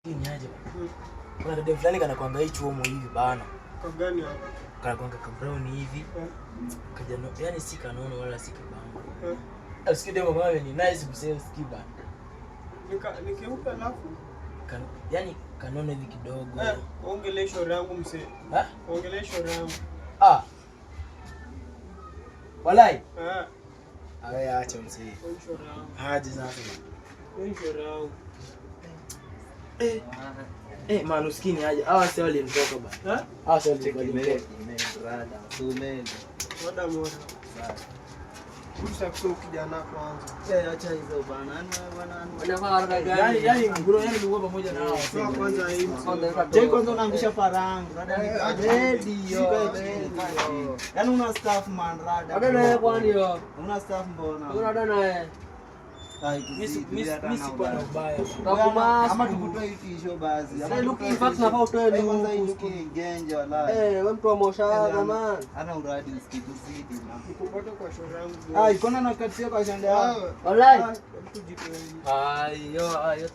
Ni aje? Kuna dada fulani kana kwanga hicho homo hivi bana. Kwa gani hapo? Kana kwanga brown hivi. Kaja no, yani si kanono wala si kibango. Usikie demo kama ni nice mseo usikie bana. Nikiuka alafu yani kanono hivi kidogo. Ongelea shauri yangu msee. Ongelea shauri yangu. Walai. Aya acha msee. Shauri yangu. Haje sasa. Shauri yangu. Man usikini aje. Hawa sasa walimtoka bana. Hawa sasa walimtoka. Brada, sumende. Wada mora. Kusa kijana kwanza. Acha hizo bana. Wanavaa gani? Yani bro, yani ni pamoja na hao. Kwa kwanza hii. Kwanza unaangusha faranga. Ready yo. Yaani una staff man rada. Ada naye kwani yo. Una staff mbona? Una naye. Mimi si kwa ubaya. Ama tukutoe hiyo basi. Sasa look in fact nafaa utoe kwanza hii genje wala. Wewe mtu wa mosha man. Ana uradi usikuzidi na. Nikupata kwa shauri yangu. Iko na nakatia kwa shamba yako. Wallahi. Ayo